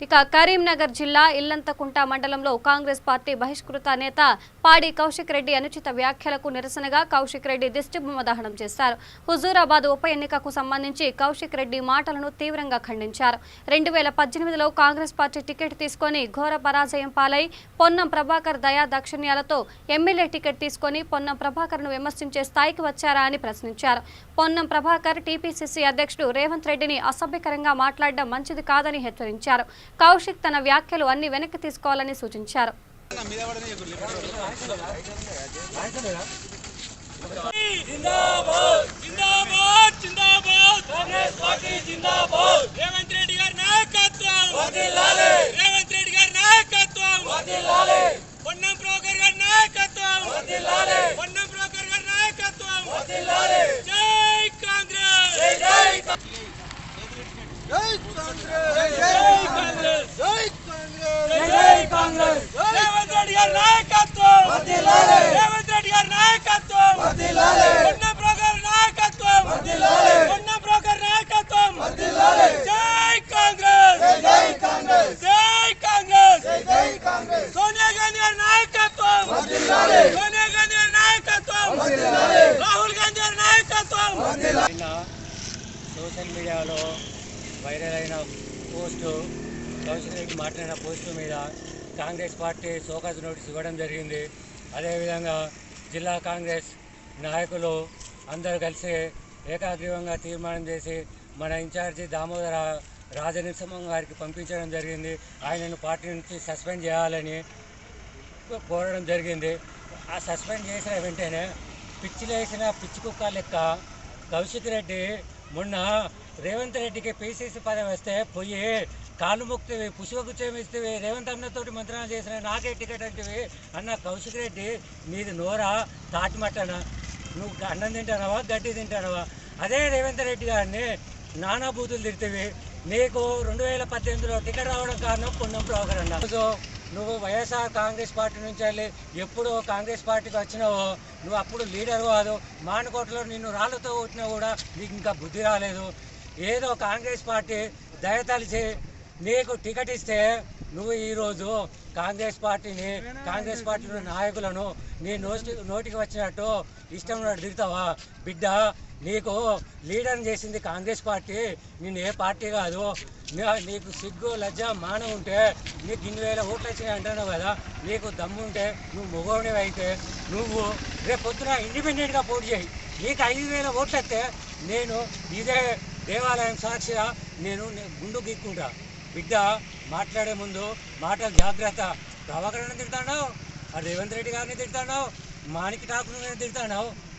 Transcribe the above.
ఇక కరీంనగర్ జిల్లా ఇల్లంతకుంట మండలంలో కాంగ్రెస్ పార్టీ బహిష్కృత నేత పాడి కౌశిక్ రెడ్డి అనుచిత వ్యాఖ్యలకు నిరసనగా కౌశిక్ రెడ్డి దిష్టిబొమ్మ దహనం చేశారు. హుజూరాబాద్ ఉప ఎన్నికకు సంబంధించి కౌశిక్ రెడ్డి మాటలను తీవ్రంగా ఖండించారు. 2018లో కాంగ్రెస్ పార్టీ టికెట్ తీసుకొని ఘోర పరాజయం పాలై పొన్నం ప్రభాకర్ దయా దక్షిణ్యాలతో ఎమ్మెల్యే టికెట్ తీసుకొని పొన్నం ప్రభాకర్ను విమర్శించే స్థాయికి వచ్చారా అని ప్రశ్నించారు. పొన్నం ప్రభాకర్ టీపీసీసీ అధ్యక్షుడు రేవంత్ రెడ్డిని అసభ్యకరంగా మాట్లాడడం మంచిది కాదని హెచ్చరించారు. కౌశిక్ తన వ్యాఖ్యలు అన్ని వెనక్కి తీసుకోవాలని సూచించారు. సోషల్ మీడియాలో వైరల్ అయిన పోస్టు కౌశిక్ రెడ్డి మాట్లాడిన పోస్టు మీద కాంగ్రెస్ పార్టీ షోకాజ్ నోటీస్ ఇవ్వడం జరిగింది. అదేవిధంగా జిల్లా కాంగ్రెస్ నాయకులు అందరూ కలిసి ఏకాగ్రీవంగా తీర్మానం చేసి మన ఇన్ఛార్జి దామోదర రాజనరసింహం గారికి పంపించడం జరిగింది. ఆయనను పార్టీ నుంచి సస్పెండ్ చేయాలని కోరడం జరిగింది. ఆ సస్పెండ్ చేసిన వెంటనే పిచ్చిలేసిన పిచ్చి కుక్క లెక్క కౌశిక్ రెడ్డి మొన్న రేవంత్ రెడ్డికి పీసీసీ పదవి వస్తే పోయి కాళ్ళు మొక్కివి, పుష్పగుచ్చం ఇస్తేవి, రేవంత్ అన్నతోటి మంత్రాలు చేసిన నాకే టికెట్ అంటివి అన్న కౌశిక్ రెడ్డి, నీది నోరా తాటిమట్టనా? నువ్వు అన్నం తింటానవా గడ్డి తింటానవా? అదే రేవంత్ రెడ్డి గారిని నానా బూతులు తిరితేవి. నీకు 2018లో టికెట్ రావడం కారణం పొన్నం ప్రభాకర్ అన్న. నువ్వు వైఎస్ఆర్ కాంగ్రెస్ పార్టీ నుంచి వెళ్ళి ఎప్పుడు కాంగ్రెస్ పార్టీకి వచ్చినావో నువ్వు అప్పుడు లీడర్ కాదు. మానకోటలో నిన్ను రాళ్లతో కొట్టినా కూడా నీకు ఇంకా బుద్ధి రాలేదు. ఏదో కాంగ్రెస్ పార్టీ దయతలిచి నీకు టికెట్ ఇస్తే నువ్వు ఈరోజు కాంగ్రెస్ పార్టీలో నాయకులను నీ నోటికి వచ్చినట్టు ఇష్టం తిరుగుతావా? బిడ్డ, నీకు లీడర్ చేసింది కాంగ్రెస్ పార్టీ, నేను ఏ పార్టీ కాదు. నీకు సిగ్గు లజ్జ మానం ఉంటే నీకు 2,000 ఓట్లు వచ్చినాయి అంటున్నావు కదా. నీకు దమ్ముంటే నువ్వు మొగోడివి అయితే నువ్వు రేపు పొద్దున ఇండిపెండెంట్గా పోటీ చేయి. నీకు 5,000 ఓట్లు వస్తే నేను ఇదే దేవాలయం సాక్షిగా నేను గుండు గీక్కుంటా. బిడ్డ, మాట్లాడే ముందు మాటలు జాగ్రత్త. ప్రభాకరణ తిడతాడు, రేవంత్ రెడ్డి గారిని తిడతాడు, మాణిక్ ఠాకూర్ తిడతాడు.